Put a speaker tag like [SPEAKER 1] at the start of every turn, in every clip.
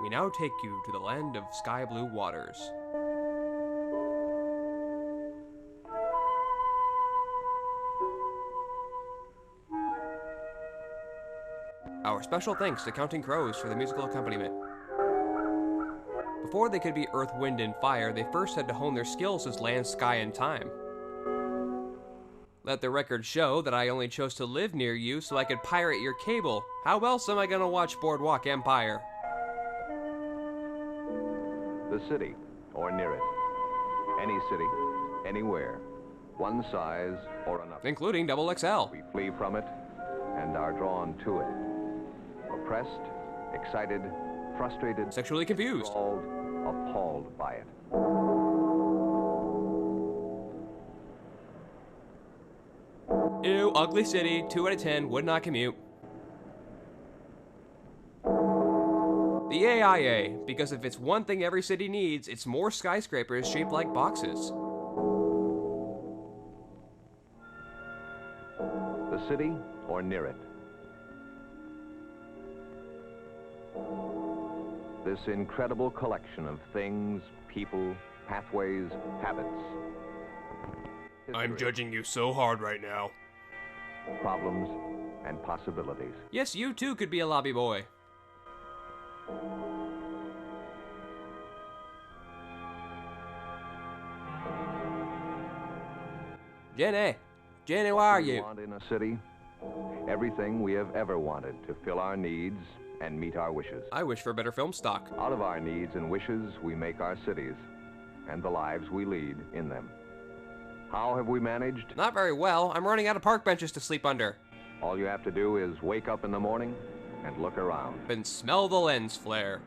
[SPEAKER 1] we now take you to the land of sky blue waters. Our special thanks to Counting Crows for the musical accompaniment. Before they could be earth, wind, and fire, they first had to hone their skills as land, sky, and time. Let the record show that I only chose to live near you so I could pirate your cable. How else am I gonna watch Boardwalk Empire?
[SPEAKER 2] The city, or near it. Any city, anywhere. One size or another.
[SPEAKER 1] Including XXL.
[SPEAKER 2] We flee from it and are drawn to it. Oppressed, excited, frustrated,
[SPEAKER 1] Sexually confused.
[SPEAKER 2] Appalled by it.
[SPEAKER 1] Ew, ugly city, 2 out of 10, would not commute. The AIA, because if it's one thing every city needs, it's more skyscrapers shaped like boxes.
[SPEAKER 2] The city, or near it. This incredible collection of things, people, pathways, habits.
[SPEAKER 1] I'm
[SPEAKER 2] History,
[SPEAKER 1] judging you so hard right now.
[SPEAKER 2] problems, and possibilities.
[SPEAKER 1] Yes, you too could be a lobby boy. Jenny! Jenny, where are
[SPEAKER 2] We
[SPEAKER 1] you?
[SPEAKER 2] want in a city everything we have ever wanted to fill our needs and meet our wishes.
[SPEAKER 1] I wish for better film stock.
[SPEAKER 2] Out of our needs and wishes, we make our cities and the lives we lead in them. How have we managed?
[SPEAKER 1] Not very well. I'm running out of park benches to sleep under.
[SPEAKER 2] All you have to do is wake up in the morning and look around.
[SPEAKER 1] And smell the lens flare.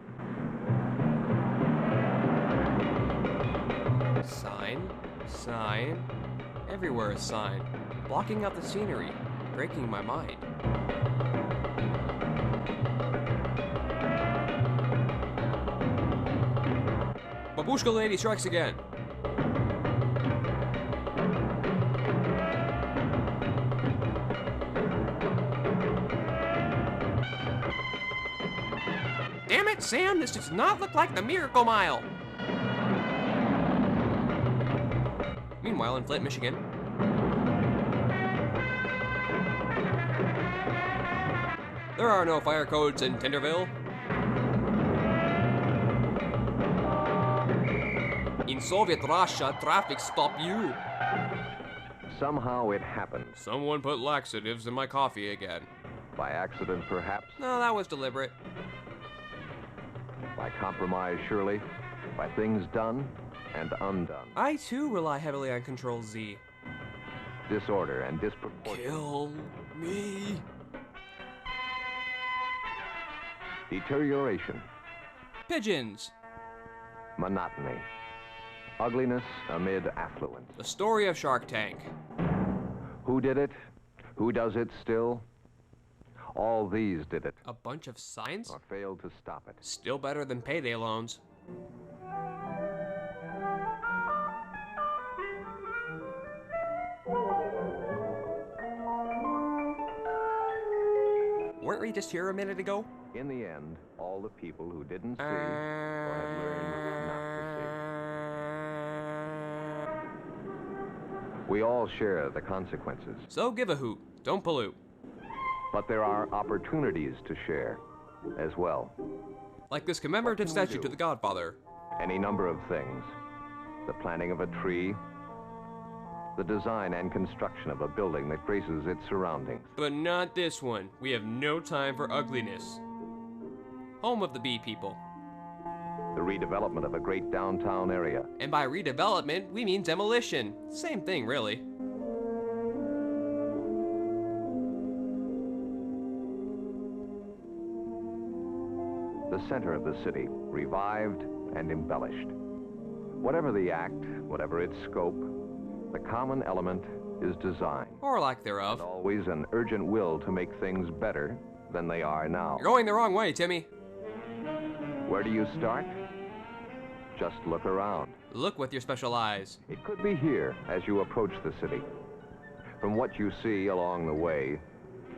[SPEAKER 1] Sign, sign, everywhere a sign, blocking out the scenery, breaking my mind. Babushka lady strikes again. Damn it, Sam, this does not look like the Miracle Mile. Meanwhile, in Flint, Michigan. There are no fire codes in Tenderville. In Soviet Russia, traffic stop you.
[SPEAKER 2] Somehow it happened.
[SPEAKER 1] Someone put laxatives in my coffee again.
[SPEAKER 2] By accident, perhaps.
[SPEAKER 1] No, that was deliberate.
[SPEAKER 2] By compromise, surely. By things done and undone.
[SPEAKER 1] I too rely heavily on Control Z.
[SPEAKER 2] Disorder and disproportion.
[SPEAKER 1] Kill me.
[SPEAKER 2] Deterioration.
[SPEAKER 1] Pigeons.
[SPEAKER 2] Monotony. Ugliness amid affluence.
[SPEAKER 1] The story of Shark Tank.
[SPEAKER 2] Who did it? Who does it still? All these did it,
[SPEAKER 1] A bunch of signs?
[SPEAKER 2] or failed to stop it.
[SPEAKER 1] Still better than payday loans. Weren't we just here a minute ago?
[SPEAKER 2] In the end, all the people who didn't see or had learned not to see. We all share the consequences,
[SPEAKER 1] So give a hoot. Don't pollute.
[SPEAKER 2] but there are opportunities to share as well.
[SPEAKER 1] Like this commemorative
[SPEAKER 2] What can we
[SPEAKER 1] statue
[SPEAKER 2] do?
[SPEAKER 1] to the Godfather.
[SPEAKER 2] Any number of things. The planting of a tree, the design and construction of a building that graces its surroundings.
[SPEAKER 1] But not this one. We have no time for ugliness. Home of the bee people.
[SPEAKER 2] The redevelopment of a great downtown area.
[SPEAKER 1] And by redevelopment, we mean demolition. Same thing, really.
[SPEAKER 2] The center of the city, revived and embellished. Whatever the act, whatever its scope, the common element is design.
[SPEAKER 1] Or lack
[SPEAKER 2] And
[SPEAKER 1] thereof.
[SPEAKER 2] always an urgent will to make things better than they are now.
[SPEAKER 1] You're going the wrong way, Timmy.
[SPEAKER 2] Where do you start? Just look around.
[SPEAKER 1] Look with your special eyes.
[SPEAKER 2] It could be here as you approach the city. From what you see along the way,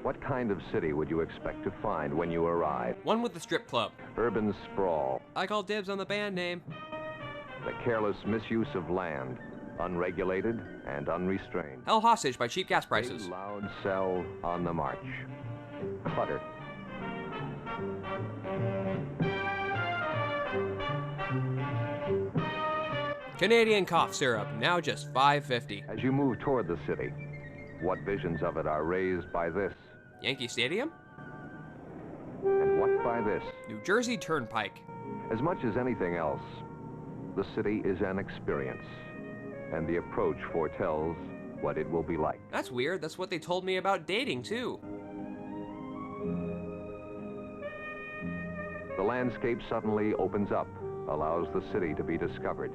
[SPEAKER 2] What kind of city would you expect to find when you arrive?
[SPEAKER 1] One with the strip club.
[SPEAKER 2] Urban sprawl,
[SPEAKER 1] I call dibs on the band name.
[SPEAKER 2] the careless misuse of land, unregulated and unrestrained.
[SPEAKER 1] Held hostage by cheap gas
[SPEAKER 2] Big,
[SPEAKER 1] prices.
[SPEAKER 2] loud cell on the march. Clutter.
[SPEAKER 1] Canadian cough syrup, now just $5.50.
[SPEAKER 2] As you move toward the city, what visions of it are raised by this?
[SPEAKER 1] Yankee Stadium?
[SPEAKER 2] And what by this?
[SPEAKER 1] New Jersey Turnpike.
[SPEAKER 2] As much as anything else, the city is an experience, and the approach foretells what it will be like.
[SPEAKER 1] That's weird, that's what they told me about dating, too.
[SPEAKER 2] The landscape suddenly opens up, allows the city to be discovered.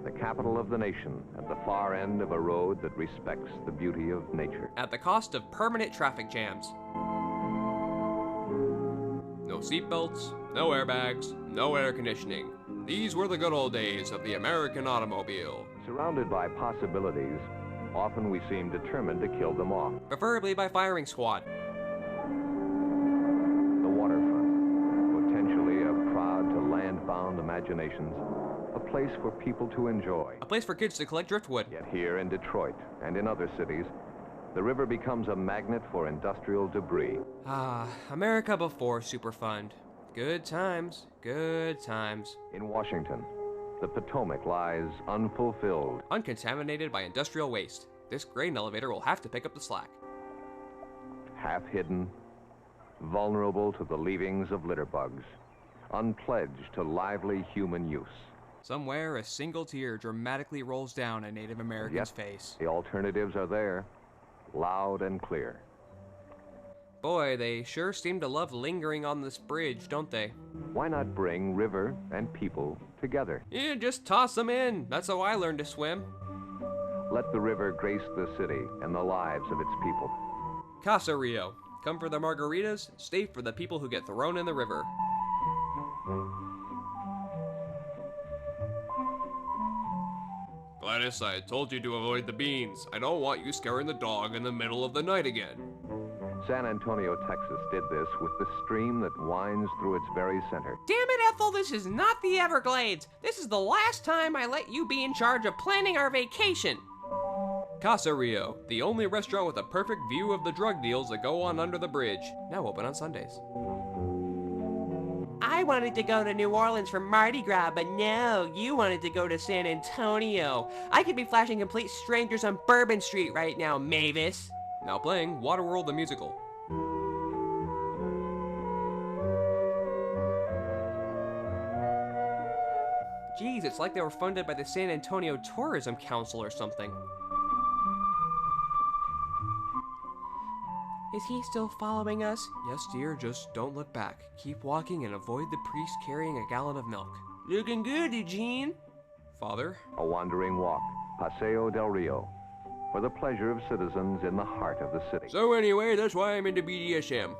[SPEAKER 2] The capital of the nation at the far end of a road that respects the beauty of nature.
[SPEAKER 1] At the cost of permanent traffic jams. No seatbelts, no airbags, no air conditioning. These were the good old days of the American automobile.
[SPEAKER 2] Surrounded by possibilities, often we seem determined to kill them off.
[SPEAKER 1] Preferably by firing squad.
[SPEAKER 2] The waterfront, potentially a prod to land-bound imaginations, a place for people to enjoy.
[SPEAKER 1] A place for kids to collect driftwood.
[SPEAKER 2] Yet here in Detroit and in other cities, the river becomes a magnet for industrial debris.
[SPEAKER 1] Ah, America before Superfund. Good times, good times.
[SPEAKER 2] In Washington, the Potomac lies unfulfilled.
[SPEAKER 1] Uncontaminated by industrial waste. This grain elevator will have to pick up the slack.
[SPEAKER 2] Half-hidden, vulnerable to the leavings of litter bugs, unpledged to lively human use.
[SPEAKER 1] Somewhere, a single tear dramatically rolls down a Native American's face.
[SPEAKER 2] The alternatives are there, loud and clear.
[SPEAKER 1] Boy, they sure seem to love lingering on this bridge, don't they?
[SPEAKER 2] Why not bring river and people together?
[SPEAKER 1] Yeah, just toss them in. That's how I learned to swim.
[SPEAKER 2] Let the river grace the city and the lives of its people.
[SPEAKER 1] Casa Rio. Come for the margaritas, stay for the people who get thrown in the river. Gladys, I told you to avoid the beans. I don't want you scaring the dog in the middle of the night again.
[SPEAKER 2] San Antonio, Texas did this with the stream that winds through its very center.
[SPEAKER 1] Damn it, Ethel, this is not the Everglades. This is the last time I let you be in charge of planning our vacation. Casa Rio, the only restaurant with a perfect view of the drug deals that go on under the bridge. Now open on Sundays. I wanted to go to New Orleans for Mardi Gras, but no, you wanted to go to San Antonio. I could be flashing complete strangers on Bourbon Street right now, Mavis. Now playing Waterworld the Musical. Geez, it's like they were funded by the San Antonio Tourism Council or something. Is he still following us? Yes, dear, just don't look back. Keep walking and avoid the priest carrying a gallon of milk. Looking good, Eugene. Father?
[SPEAKER 2] A wandering walk, Paseo del Rio, for the pleasure of citizens in the heart of the city.
[SPEAKER 1] So anyway, that's why I'm into BDSM.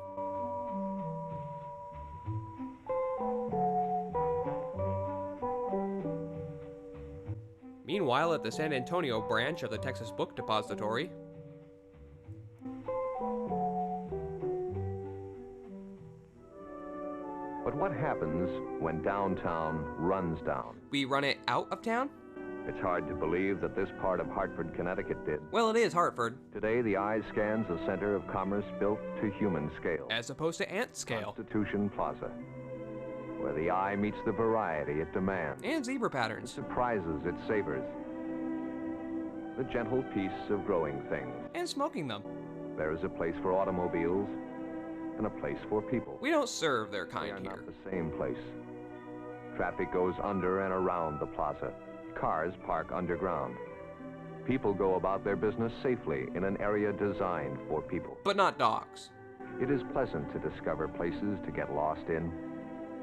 [SPEAKER 1] Meanwhile, at the San Antonio branch of the Texas Book Depository,
[SPEAKER 2] But what happens when downtown runs down?
[SPEAKER 1] we run it out of town?
[SPEAKER 2] It's hard to believe that this part of Hartford, Connecticut did.
[SPEAKER 1] Well, it is Hartford,
[SPEAKER 2] Today, the eye scans a center of commerce built to human scale.
[SPEAKER 1] as opposed to ant scale.
[SPEAKER 2] Constitution Plaza, where the eye meets the variety it demands,
[SPEAKER 1] And zebra patterns.
[SPEAKER 2] surprises it savors, the gentle peace of growing things.
[SPEAKER 1] And smoking them.
[SPEAKER 2] There is a place for automobiles and a place for people.
[SPEAKER 1] We don't serve their
[SPEAKER 2] They
[SPEAKER 1] kind
[SPEAKER 2] are
[SPEAKER 1] here.
[SPEAKER 2] not the same place. Traffic goes under and around the plaza. Cars park underground. People go about their business safely in an area designed for people.
[SPEAKER 1] But not dogs.
[SPEAKER 2] It is pleasant to discover places to get lost in,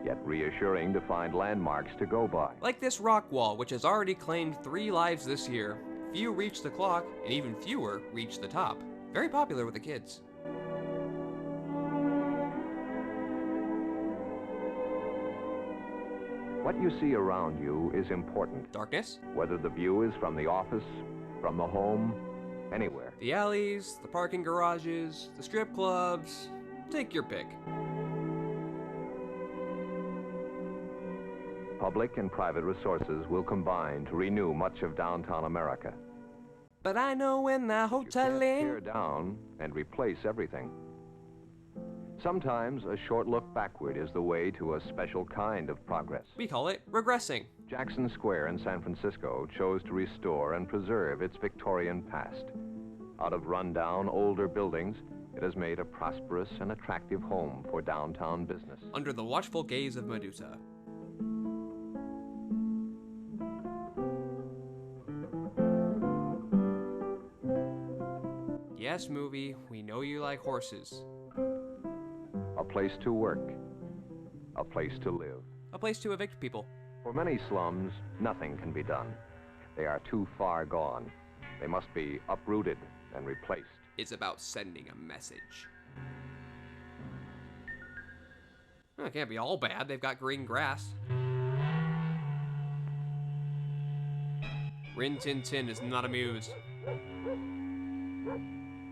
[SPEAKER 2] yet reassuring to find landmarks to go by.
[SPEAKER 1] Like this rock wall, which has already claimed 3 lives this year. Few reach the clock, and even fewer reach the top. Very popular with the kids.
[SPEAKER 2] What you see around you is important,
[SPEAKER 1] Darkness?
[SPEAKER 2] whether the view is from the office, from the home, anywhere.
[SPEAKER 1] The alleys, the parking garages, the strip clubs, take your pick.
[SPEAKER 2] Public and private resources will combine to renew much of downtown America.
[SPEAKER 1] But I know when the
[SPEAKER 2] You
[SPEAKER 1] hotel
[SPEAKER 2] can't
[SPEAKER 1] in...
[SPEAKER 2] tear down and replace everything. Sometimes a short look backward is the way to a special kind of progress.
[SPEAKER 1] We call it regressing.
[SPEAKER 2] Jackson Square in San Francisco chose to restore and preserve its Victorian past. Out of rundown, older buildings, it has made a prosperous and attractive home for downtown business.
[SPEAKER 1] Under the watchful gaze of Medusa. Yes, movie, we know you like horses.
[SPEAKER 2] A place to work. A place to live.
[SPEAKER 1] A place to evict people.
[SPEAKER 2] For many slums, nothing can be done. They are too far gone. They must be uprooted and replaced.
[SPEAKER 1] It's about sending a message. Well, it can't be all bad. They've got green grass. Rin Tin Tin is not amused.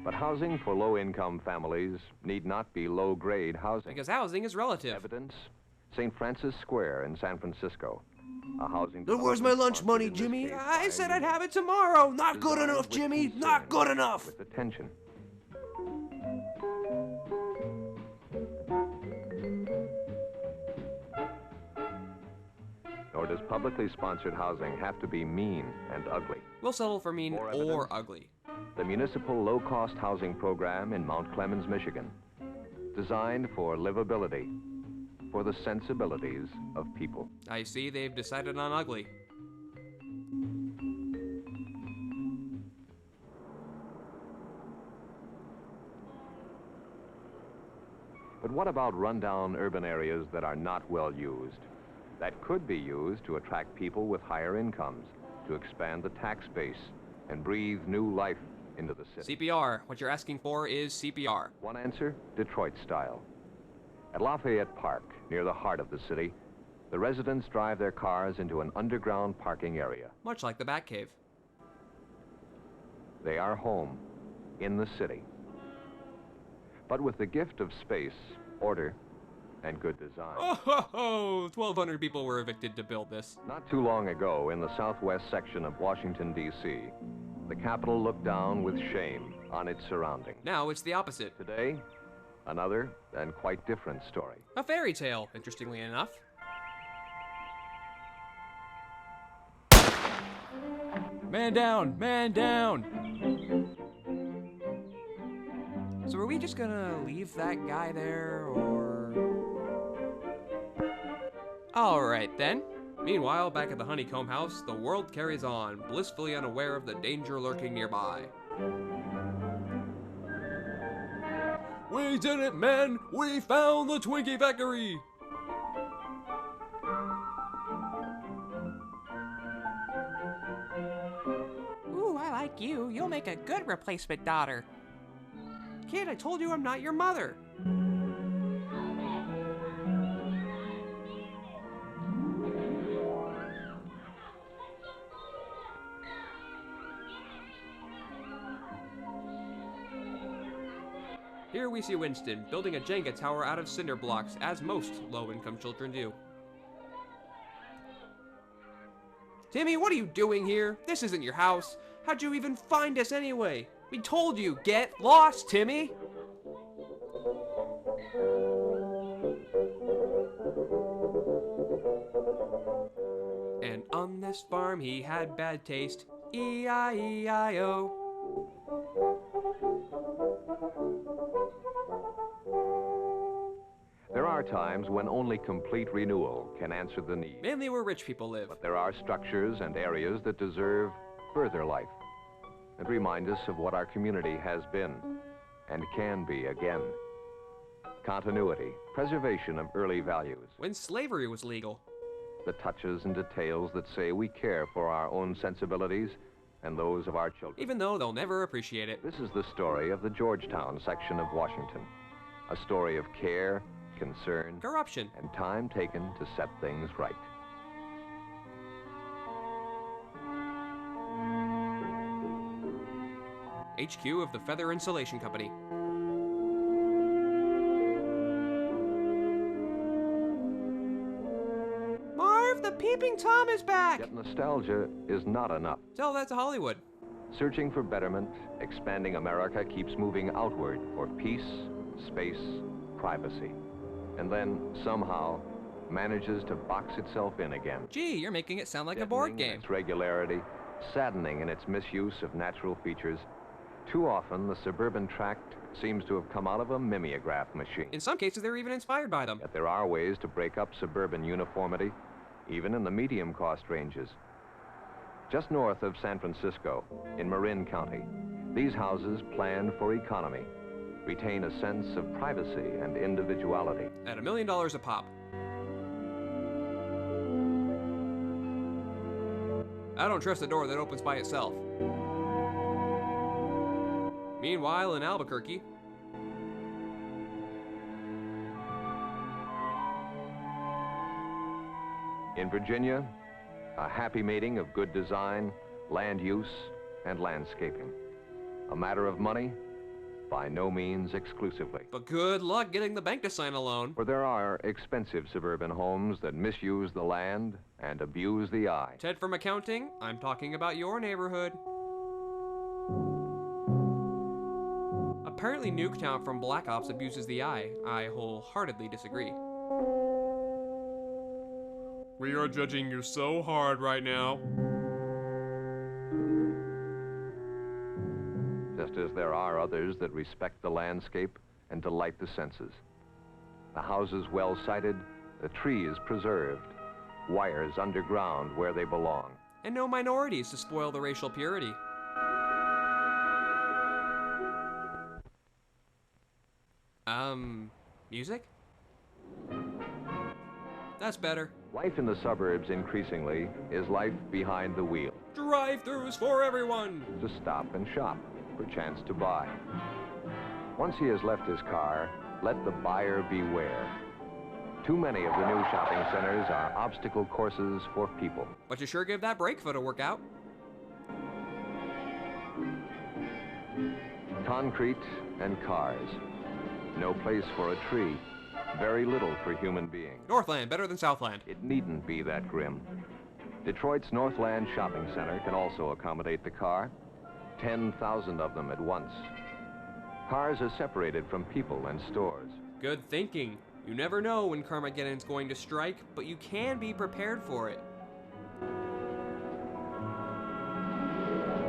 [SPEAKER 2] But housing for low-income families need not be low-grade housing.
[SPEAKER 1] Because housing is relative.
[SPEAKER 2] Evidence, St. Francis Square in San Francisco. A housing...
[SPEAKER 1] Where's my lunch money,
[SPEAKER 2] sponsored in this
[SPEAKER 1] Jimmy?
[SPEAKER 2] case
[SPEAKER 1] I
[SPEAKER 2] by
[SPEAKER 1] said I'd have it tomorrow. Not good
[SPEAKER 2] designed
[SPEAKER 1] enough,
[SPEAKER 2] with
[SPEAKER 1] Jimmy.
[SPEAKER 2] concern,
[SPEAKER 1] Not good enough.
[SPEAKER 2] With attention. Nor does publicly sponsored housing have to be mean and ugly.
[SPEAKER 1] We'll settle for mean
[SPEAKER 2] More
[SPEAKER 1] or
[SPEAKER 2] evidence?
[SPEAKER 1] ugly.
[SPEAKER 2] The municipal low-cost housing program in Mount Clemens, Michigan, designed for livability, for the sensibilities of people.
[SPEAKER 1] I see they've decided on ugly.
[SPEAKER 2] But what about rundown urban areas that are not well used? That could be used to attract people with higher incomes, to expand the tax base, and breathe new life into the city.
[SPEAKER 1] CPR. What you're asking for is CPR.
[SPEAKER 2] One answer, Detroit style. At Lafayette Park, near the heart of the city, the residents drive their cars into an underground parking area.
[SPEAKER 1] Much like the Batcave.
[SPEAKER 2] They are home, in the city. But with the gift of space, order, and good design.
[SPEAKER 1] Oh, ho, ho. 1,200 people were evicted to build this.
[SPEAKER 2] Not too long ago, in the southwest section of Washington, D.C., the capital looked down with shame on its surroundings.
[SPEAKER 1] Now it's the opposite.
[SPEAKER 2] Today, another and quite different story.
[SPEAKER 1] A fairy tale, interestingly enough. Man down! Man down! So are we just gonna leave that guy there, or... Alright then. Meanwhile, back at the Honeycomb House, the world carries on, blissfully unaware of the danger lurking nearby. We did it, men! We found the Twinkie Factory! Ooh, I like you. You'll make a good replacement daughter. Kid, I told you I'm not your mother. Here we see Winston building a Jenga tower out of cinder blocks, as most low-income children do. Timmy, what are you doing here? This isn't your house. How'd you even find us anyway? We told you, get lost, Timmy! And on this farm he had bad taste, E-I-E-I-O.
[SPEAKER 2] There are times when only complete renewal can answer the need.
[SPEAKER 1] Mainly where rich people live.
[SPEAKER 2] But there are structures and areas that deserve further life and remind us of what our community has been and can be again. Continuity, preservation of early values.
[SPEAKER 1] When slavery was legal.
[SPEAKER 2] The touches and details that say we care for our own sensibilities and those of our children.
[SPEAKER 1] Even though they'll never appreciate it.
[SPEAKER 2] This is the story of the Georgetown section of Washington. A story of care, concern,
[SPEAKER 1] Corruption.
[SPEAKER 2] and time taken to set things right.
[SPEAKER 1] HQ of the Feather Insulation Company. Marv, the Peeping Tom is back!
[SPEAKER 2] Yet nostalgia is not enough.
[SPEAKER 1] Tell that to Hollywood.
[SPEAKER 2] Searching for betterment, expanding America keeps moving outward for peace, space, privacy. And then, somehow, manages to box itself in again.
[SPEAKER 1] Gee, you're making it sound like a board
[SPEAKER 2] Deadening in
[SPEAKER 1] game.
[SPEAKER 2] its regularity, saddening in its misuse of natural features. Too often, the suburban tract seems to have come out of a mimeograph machine.
[SPEAKER 1] In some cases, they're even inspired by them.
[SPEAKER 2] Yet there are ways to break up suburban uniformity, even in the medium cost ranges. Just north of San Francisco, in Marin County, these houses planned for economy retain a sense of privacy and individuality.
[SPEAKER 1] At $1 million a pop. I don't trust a door that opens by itself. Meanwhile, in Albuquerque,
[SPEAKER 2] in Virginia, a happy mating of good design, land use, and landscaping. A matter of money? By no means exclusively.
[SPEAKER 1] but good luck getting the bank to sign a loan.
[SPEAKER 2] For there are expensive suburban homes that misuse the land and abuse the eye.
[SPEAKER 1] Ted from accounting, I'm talking about your neighborhood. Apparently Nuketown from Black Ops abuses the eye. I wholeheartedly disagree. We are judging you so hard right now.
[SPEAKER 2] Just as there are others that respect the landscape and delight the senses. The houses well sited, the trees preserved, wires underground where they belong.
[SPEAKER 1] And no minorities to spoil the racial purity. Music? That's better.
[SPEAKER 2] Life in the suburbs increasingly is life behind the wheel.
[SPEAKER 1] Drive-thrus for everyone!
[SPEAKER 2] To stop and shop, perchance to buy. Once he has left his car, let the buyer beware. Too many of the new shopping centers are obstacle courses for people.
[SPEAKER 1] But you sure give that brake foot a workout.
[SPEAKER 2] Concrete and cars. No place for a tree. Very little for human beings.
[SPEAKER 1] Northland, better than Southland.
[SPEAKER 2] It needn't be that grim. Detroit's Northland Shopping Center can also accommodate the car. 10,000 of them at once. Cars are separated from people and stores.
[SPEAKER 1] Good thinking. You never know when Carmageddon's going to strike, but you can be prepared for it.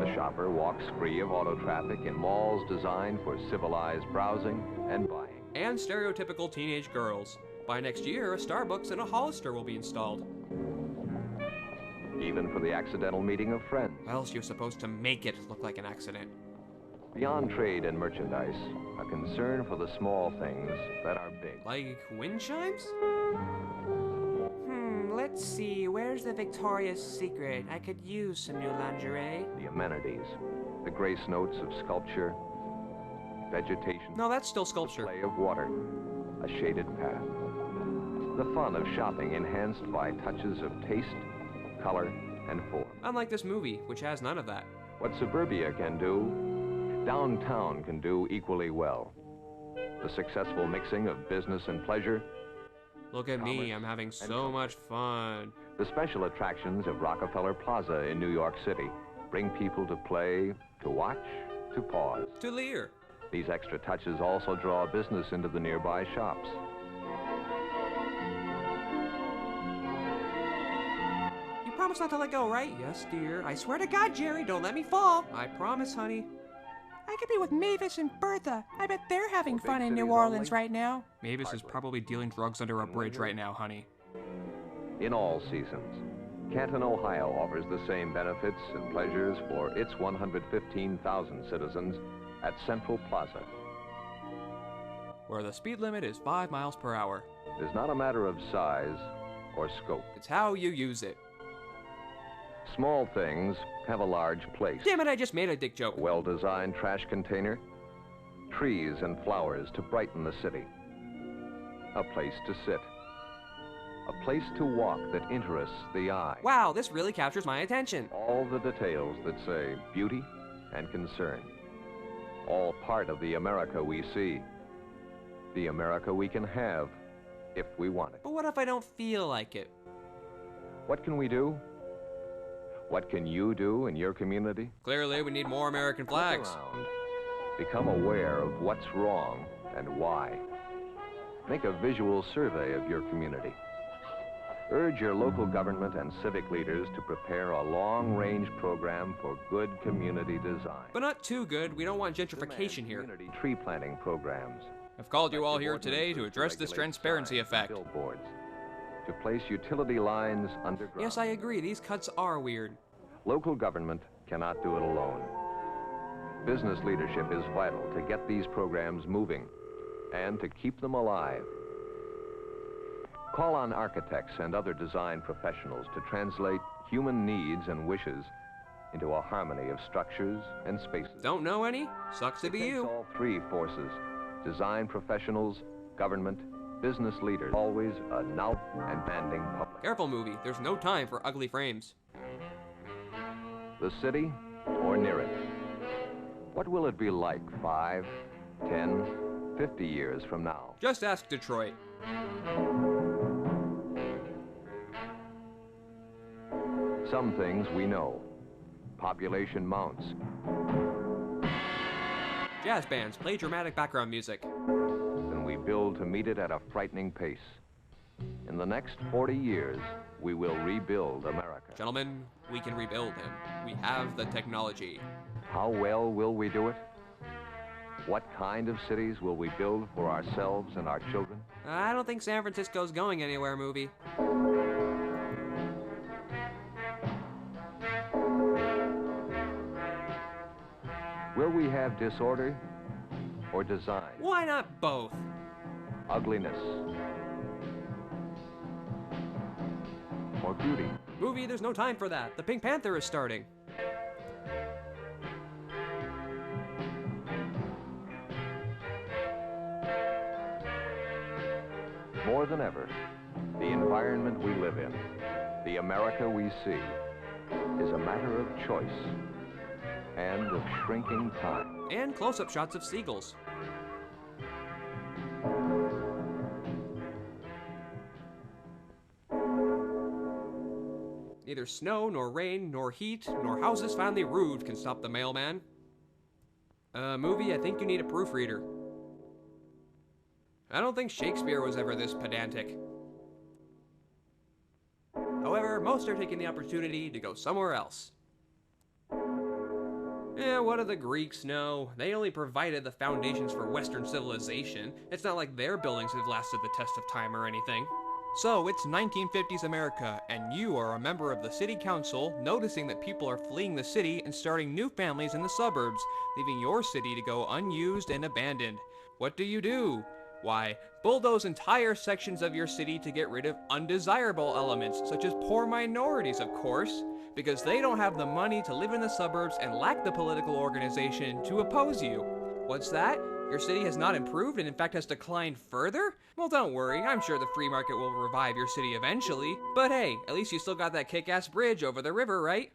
[SPEAKER 2] The shopper walks free of auto traffic in malls designed for civilized browsing and buying.
[SPEAKER 1] And stereotypical teenage girls. By next year, a Starbucks and a Hollister will be installed.
[SPEAKER 2] Even for the accidental meeting of friends.
[SPEAKER 1] Or else you're supposed to make it look like an accident.
[SPEAKER 2] Beyond trade and merchandise, a concern for the small things that are big.
[SPEAKER 1] Like wind chimes? Let's see, where's the Victoria's Secret? I could use some new lingerie.
[SPEAKER 2] The amenities, the grace notes of sculpture, vegetation.
[SPEAKER 1] No, that's still sculpture.
[SPEAKER 2] Play of water, a shaded path. The fun of shopping enhanced by touches of taste, color, and form.
[SPEAKER 1] Unlike this movie, which has none of that.
[SPEAKER 2] What suburbia can do, downtown can do equally well. The successful mixing of business and pleasure.
[SPEAKER 1] Look at me, I'm having so much fun.
[SPEAKER 2] The special attractions of Rockefeller Plaza in New York City bring people to play, to watch, to pause.
[SPEAKER 1] To Lear.
[SPEAKER 2] These extra touches also draw business into the nearby shops.
[SPEAKER 1] You promise not to let go, right? Yes, dear. I swear to God, Jerry, don't let me fall. I promise, honey. I could be with Mavis and Bertha. I bet they're having fun in New Orleans right now. Mavis is probably dealing drugs under a bridge right now, honey.
[SPEAKER 2] In all seasons, Canton, Ohio offers the same benefits and pleasures for its 115,000 citizens at Central Plaza.
[SPEAKER 1] Where the speed limit is 5 miles per hour.
[SPEAKER 2] It is not a matter of size or scope.
[SPEAKER 1] It's how you use it.
[SPEAKER 2] Small things have a large place.
[SPEAKER 1] Damn it, I just made a dick joke.
[SPEAKER 2] A well-designed trash container, trees and flowers to brighten the city, a place to sit, a place to walk that interests the eye.
[SPEAKER 1] Wow, this really captures my attention.
[SPEAKER 2] All the details that say beauty and concern. all part of the America we see. The America we can have if we want it.
[SPEAKER 1] But what if I don't feel like it?
[SPEAKER 2] What can we do? What can you do in your community?
[SPEAKER 1] Clearly, we need more American flags.
[SPEAKER 2] Look around. Become aware of what's wrong and why. Make a visual survey of your community. Urge your local government and civic leaders to prepare a long-range program for good community design.
[SPEAKER 1] But not too good. We don't want gentrification here.
[SPEAKER 2] Community tree planting programs.
[SPEAKER 1] I've called you all here today to address this transparency effect.
[SPEAKER 2] Billboards. To place utility lines underground.
[SPEAKER 1] Yes, I agree. These cuts are weird.
[SPEAKER 2] Local government cannot do it alone. Business leadership is vital to get these programs moving and to keep them alive. Call on architects and other design professionals to translate human needs and wishes into a harmony of structures and spaces.
[SPEAKER 1] Don't know any? Sucks to be you.
[SPEAKER 2] All three forces, design professionals, government, business leaders, always a now and banding public.
[SPEAKER 1] Careful, movie. There's no time for ugly frames.
[SPEAKER 2] The city or near it? What will it be like 5, 10, 50 years from now?
[SPEAKER 1] Just ask Detroit.
[SPEAKER 2] Some things we know. Population mounts.
[SPEAKER 1] Jazz bands play dramatic background music.
[SPEAKER 2] And we build to meet it at a frightening pace. In the next 40 years, we will rebuild America.
[SPEAKER 1] Gentlemen, we can rebuild him. We have the technology.
[SPEAKER 2] How well will we do it? What kind of cities will we build for ourselves and our children?
[SPEAKER 1] I don't think San Francisco's going anywhere, movie.
[SPEAKER 2] Will we have disorder or design?
[SPEAKER 1] Why not both?
[SPEAKER 2] Ugliness or beauty?
[SPEAKER 1] Movie, there's no time for that. The Pink Panther is starting.
[SPEAKER 2] More than ever, the environment we live in, the America we see, is a matter of choice and of shrinking time.
[SPEAKER 1] And close-up shots of seagulls. Neither snow, nor rain, nor heat, nor houses finally roofed can stop the mailman. Movie, I think you need a proofreader. I don't think Shakespeare was ever this pedantic. However, most are taking the opportunity to go somewhere else. What do the Greeks know? They only provided the foundations for Western civilization. It's not like their buildings have lasted the test of time or anything. So, it's 1950s America, and you are a member of the city council, noticing that people are fleeing the city and starting new families in the suburbs, leaving your city to go unused and abandoned. What do? Why, bulldoze entire sections of your city to get rid of undesirable elements, such as poor minorities, of course, because they don't have the money to live in the suburbs and lack the political organization to oppose you. What's that? Your city has not improved and in fact has declined further? Well, don't worry, I'm sure the free market will revive your city eventually. But hey, at least you still got that kick-ass bridge over the river, right?